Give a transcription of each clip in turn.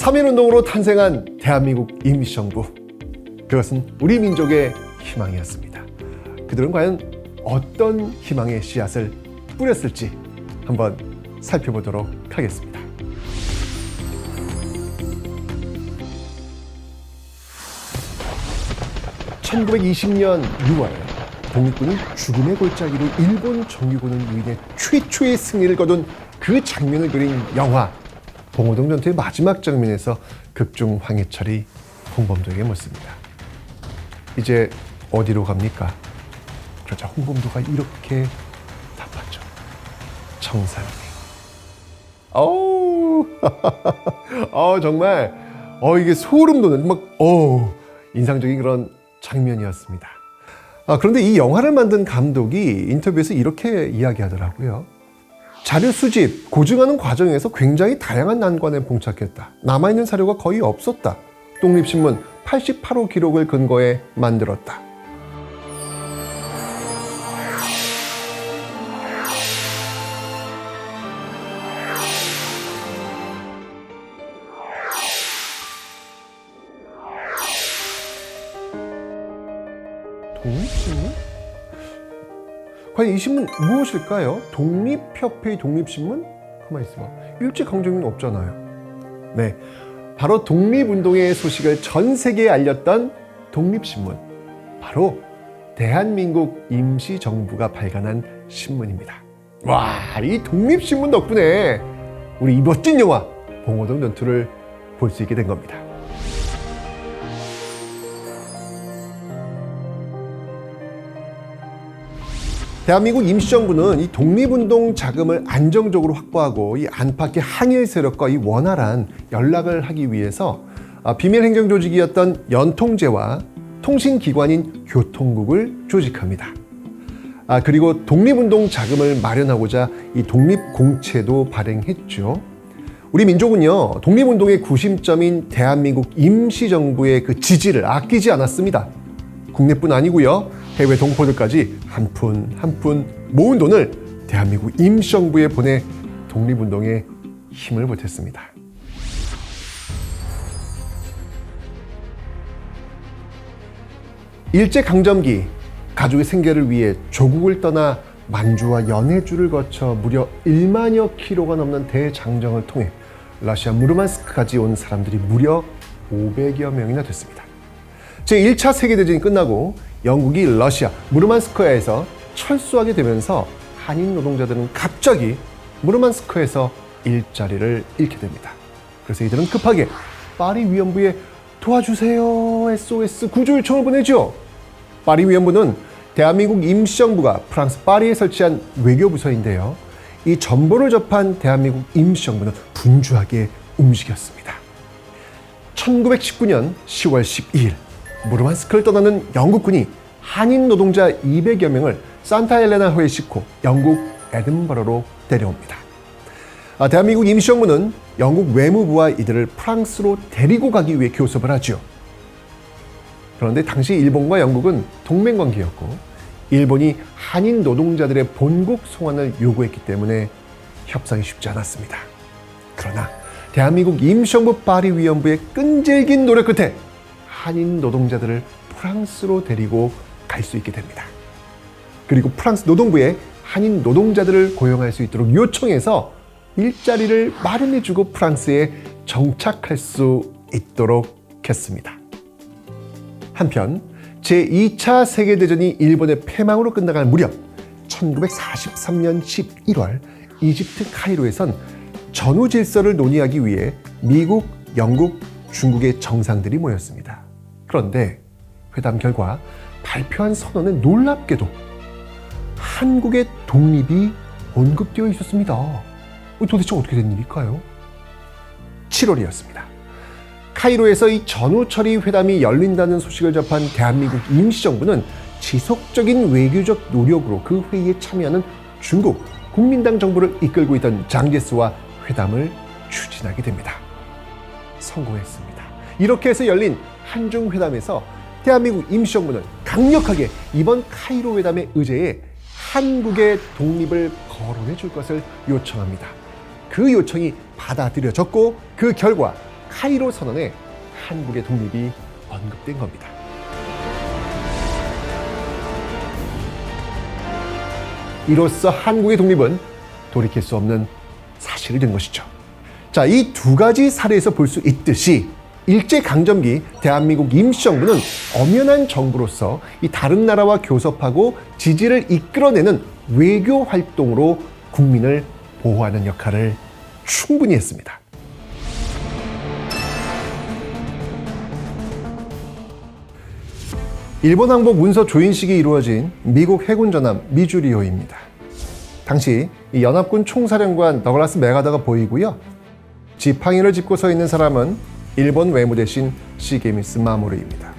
3.1운동으로 탄생한 대한민국 임시정부. 그것은 우리 민족의 희망이었습니다. 그들은 과연 어떤 희망의 씨앗을 뿌렸을지 한번 살펴보도록 하겠습니다. (1920년 6월) 독립군이 죽음의 골짜기로 일본 정규군을 유인해 최초의 승리를 거둔 그 장면을 그린 영화 봉오동 전투의 마지막 장면에서 극중 황해철이 홍범도에게 묻습니다. 이제 어디로 갑니까? 그러자 홍범도가 이렇게 답하죠. 청산리. 정말 이게 소름 돋는 인상적인 그런 장면이었습니다. 그런데 이 영화를 만든 감독이 인터뷰에서 이렇게 이야기하더라고요. 자료 수집, 고증하는 과정에서 굉장히 다양한 난관에 봉착했다. 남아있는 사료가 거의 없었다. 독립신문 88호 기록을 근거에 만들었다. 독립신문? 과연 이 신문 무엇일까요? 독립협회의 독립신문? 가만히 있어봐. 일제강점기는 없잖아요. 네, 바로 독립운동의 소식을 전 세계에 알렸던 독립신문. 바로 대한민국 임시정부가 발간한 신문입니다. 와, 이 독립신문 덕분에 우리 이 멋진 영화 봉오동 전투를 볼 수 있게 된 겁니다. 대한민국 임시정부는 이 독립운동 자금을 안정적으로 확보하고 이 안팎의 항일 세력과 이 원활한 연락을 하기 위해서 비밀 행정 조직이었던 연통제와 통신기관인 교통국을 조직합니다. 그리고 독립운동 자금을 마련하고자 이 독립공채도 발행했죠. 우리 민족은요, 독립운동의 구심점인 대한민국 임시정부의 그 지지를 아끼지 않았습니다. 국내뿐 아니고요, 해외 동포들까지 한 푼 한 푼 모은 돈을 대한민국 임시정부에 보내 독립운동에 힘을 보탰습니다. 일제강점기 가족의 생계를 위해 조국을 떠나 만주와 연해주를 거쳐 무려 1만여 킬로가 넘는 대장정을 통해 러시아 무르만스크까지 온 사람들이 무려 500여 명이나 됐습니다. 제1차 세계대전이 끝나고 영국이 러시아 무르만스크에서 철수하게 되면서 한인 노동자들은 갑자기 무르만스크에서 일자리를 잃게 됩니다. 그래서 이들은 급하게 파리 위원부에 도와주세요 SOS 구조 요청을 보내죠. 파리 위원부는 대한민국 임시정부가 프랑스 파리에 설치한 외교부서인데요. 이 정보를 접한 대한민국 임시정부는 분주하게 움직였습니다. 1919년 10월 12일 무르만스크를 떠나는 영국군이 한인 노동자 200여 명을 산타헬레나 호에 영국 에든버러로 데려옵니다. 대한민국 임시정부는 영국 외무부와 이들을 프랑스로 데리고 가기 위해 교섭을 하죠. 그런데 당시 일본과 영국은 동맹관계였고 일본이 한인 노동자들의 본국 송환을 요구했기 때문에 협상이 쉽지 않았습니다. 그러나 대한민국 임시정부 파리 위원부의 끈질긴 노력 끝에 한인 노동자들을 프랑스로 데리고 갈 수 있게 됩니다. 그리고 프랑스 노동부에 한인 노동자들을 고용할 수 있도록 요청해서 일자리를 마련해주고 프랑스에 정착할 수 있도록 했습니다. 한편 제2차 세계대전이 일본의 패망으로 끝나갈 무렵 1943년 11월 이집트 카이로에선 전후 질서를 논의하기 위해 미국, 영국, 중국의 정상들이 모였습니다. 그런데 회담 결과 발표한 선언에 놀랍게도 한국의 독립이 언급되어 있었습니다. 도대체 어떻게 된 일일까요? 7월이었습니다. 카이로에서 이 전후처리 회담이 열린다는 소식을 접한 대한민국 임시정부는 지속적인 외교적 노력으로 그 회의에 참여하는 중국 국민당 정부를 이끌고 있던 장제스와 회담을 추진하게 됩니다. 성공했습니다. 이렇게 해서 열린 한중회담에서 대한민국 임시정부는 강력하게 이번 카이로 회담에 의제해 한국의 독립을 거론해 줄 것을 요청합니다. 그 요청이 받아들여졌고 그 결과 카이로 선언에 한국의 독립이 언급된 겁니다. 이로써 한국의 독립은 돌이킬 수 없는 사실이 된 것이죠. 자, 이 두 가지 사례에서 볼 수 있듯이 일제강점기 대한민국 임시정부는 엄연한 정부로서 이 다른 나라와 교섭하고 지지를 이끌어내는 외교 활동으로 국민을 보호하는 역할을 충분히 했습니다. 일본 항복 문서 조인식이 이루어진 미국 해군 전함 미주리오입니다. 당시 이 연합군 총사령관 더글라스 맥아더가 보이고요. 지팡이를 짚고 서 있는 사람은 일본 외무대신 시게미스 마모루입니다.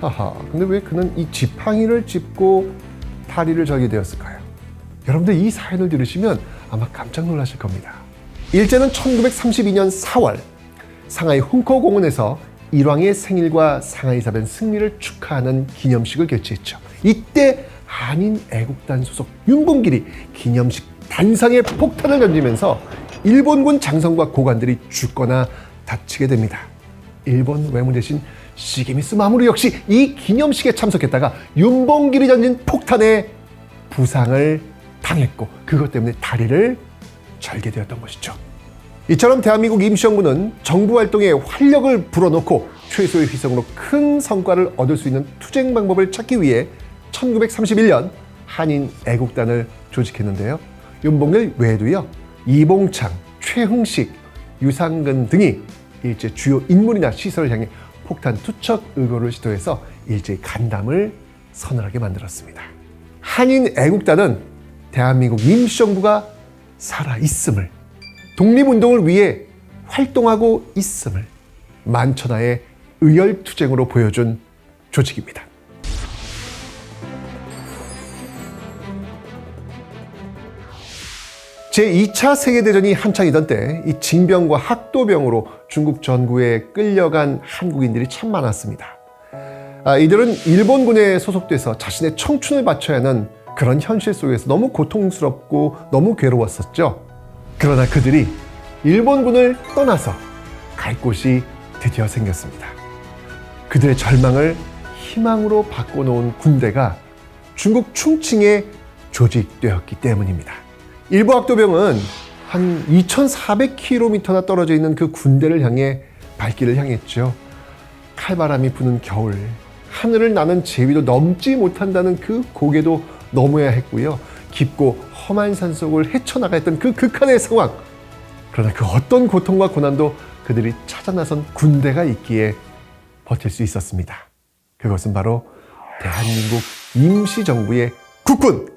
하하, 근데 왜 그는 이 지팡이를 짚고 다리를 절게 되었을까요? 여러분들 이 사연을 들으시면 아마 깜짝 놀라실 겁니다. 일제는 1932년 4월 상하이 훈커 공원에서 일왕의 생일과 상하이 사변 승리를 축하하는 기념식을 개최했죠. 이때 한인 애국단 소속 윤봉길이 기념식 단상에 폭탄을 던지면서 일본군 장성과 고관들이 죽거나 다치게 됩니다. 일본 외무대신 시게미스 마모루 역시 이 기념식에 참석했다가 윤봉길이 던진 폭탄에 부상을 당했고 그것 때문에 다리를 절게 되었던 것이죠. 이처럼 대한민국 임시정부는 정부 활동에 활력을 불어넣고 최소의 희생으로 큰 성과를 얻을 수 있는 투쟁 방법을 찾기 위해 1931년 한인 애국단을 조직했는데요. 윤봉길 외에도요, 이봉창, 최흥식, 유상근 등이 일제 주요 인물이나 시설을 향해 폭탄 투척 의거를 시도해서 일제의 간담을 서늘하게 만들었습니다. 한인 애국단은 대한민국 임시정부가 살아있음을, 독립운동을 위해 활동하고 있음을 만천하의 의열투쟁으로 보여준 조직입니다. 제2차 세계대전이 한창이던 때 이 징병과 학도병으로 중국 전구에 끌려간 한국인들이 참 많았습니다. 이들은 일본군에 소속돼서 자신의 청춘을 바쳐야 하는 그런 현실 속에서 너무 고통스럽고 너무 괴로웠었죠. 그러나 그들이 일본군을 떠나서 갈 곳이 드디어 생겼습니다. 그들의 절망을 희망으로 바꿔놓은 군대가 중국 충칭에 조직되었기 때문입니다. 일부 학도병은 한 2,400km나 떨어져 있는 그 군대를 향해 발길을 향했죠. 칼바람이 부는 겨울, 하늘을 나는 제위도 넘지 못한다는 그 고개도 넘어야 했고요. 깊고 험한 산속을 헤쳐나가 했던 그 극한의 상황. 그러나 그 어떤 고통과 고난도 그들이 찾아 나선 군대가 있기에 버틸 수 있었습니다. 그것은 바로 대한민국 임시정부의 국군,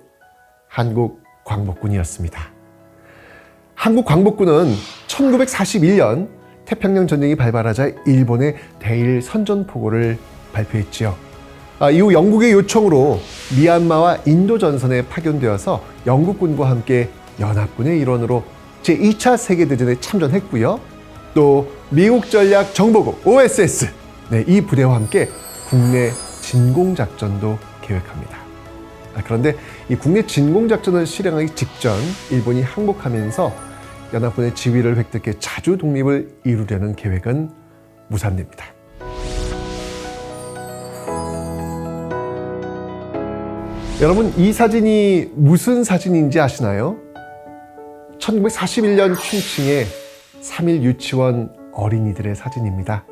한국광복군이었습니다. 한국광복군은 1941년 태평양 전쟁이 발발하자 일본의 대일 선전포고를 발표했지요. 이후 영국의 요청으로 미얀마와 인도 전선에 파견되어서 영국군과 함께 연합군의 일원으로 제2차 세계대전에 참전했고요. 또 미국 전략 정보국 OSS, 이 부대와 함께 국내 진공작전도 계획합니다. 그런데 이 국내 진공작전을 실행하기 직전 일본이 항복하면서 연합군의 지위를 획득해 자주 독립을 이루려는 계획은 무산됩니다. 여러분, 이 사진이 무슨 사진인지 아시나요? 1941년 충칭의 3일 유치원 어린이들의 사진입니다.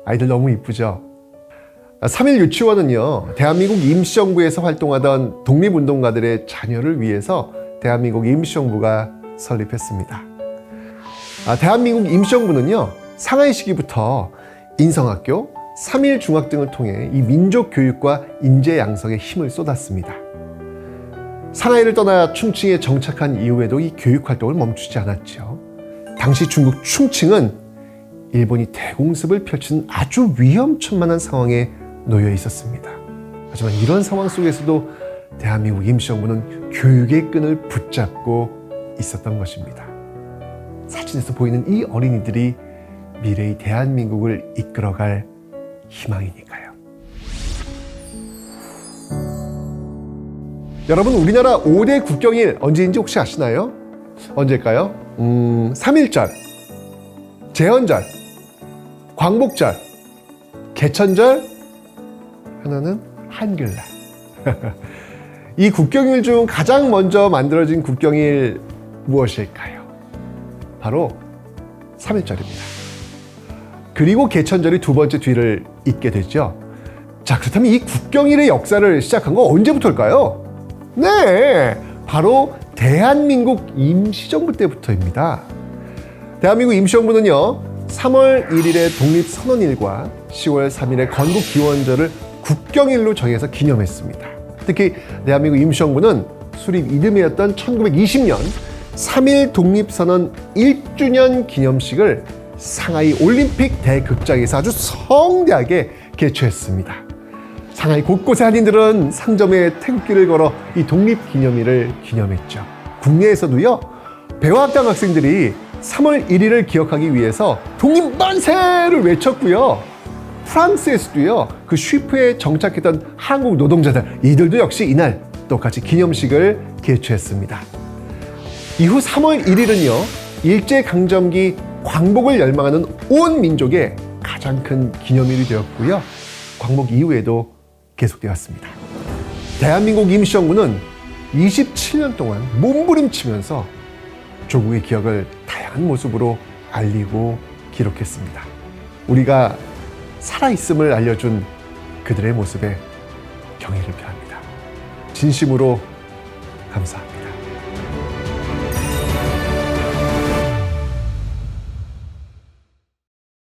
아이들 너무 이쁘죠? 3일 유치원은요, 대한민국 임시정부에서 활동하던 독립운동가들의 자녀를 위해서 대한민국 임시정부가 설립했습니다. 대한민국 임시정부는요, 상하이 시기부터 인성학교, 3일 중학 등을 통해 이 민족 교육과 인재 양성에 힘을 쏟았습니다. 상하이를 떠나 충칭에 정착한 이후에도 이 교육 활동을 멈추지 않았죠. 당시 중국 충칭은 일본이 대공습을 펼치는 아주 위험천만한 상황에 놓여 있었습니다. 하지만 이런 상황 속에서도 대한민국 임시정부는 교육의 끈을 붙잡고 있었던 것입니다. 사진에서 보이는 이 어린이들이 미래의 대한민국을 이끌어갈 희망이니까요. 여러분, 우리나라 5대 국경일 언제인지 혹시 아시나요? 언제일까요? 3.1절, 제헌절, 광복절, 개천절, 하나는 한글날. 이 국경일 중 가장 먼저 만들어진 국경일 무엇일까요? 바로 3.1절입니다. 그리고 개천절이 두 번째 뒤를 잇게 되죠. 자, 그렇다면 이 국경일의 역사를 시작한 건 언제부터일까요? 네, 바로 대한민국 임시정부 때부터입니다. 대한민국 임시정부는요, 3월 1일의 독립선언일과 10월 3일의 건국기원절을 국경일로 정해서 기념했습니다. 특히 대한민국 임시정부는 수립 이듬해였던 1920년 3.1 독립선언 1주년 기념식을 상하이 올림픽 대극장에서 아주 성대하게 개최했습니다. 상하이 곳곳의 한인들은 상점에 태극기를 걸어 이 독립기념일을 기념했죠. 국내에서도요, 배화학당 학생들이 3월 1일을 기억하기 위해서 독립만세를 외쳤고요. 프랑스에서도요, 그 쉬프에 정착했던 한국 노동자들, 이들도 역시 이날 똑같이 기념식을 개최했습니다. 이후 3월 1일은요, 일제강점기 광복을 열망하는 온 민족의 가장 큰 기념일이 되었고요. 광복 이후에도 계속되었습니다. 대한민국 임시정부는 27년 동안 몸부림치면서 조국의 기억을 다양한 모습으로 알리고 기록했습니다. 우리가 살아있음을 알려준 그들의 모습에 경의를 표합니다. 진심으로 감사합니다.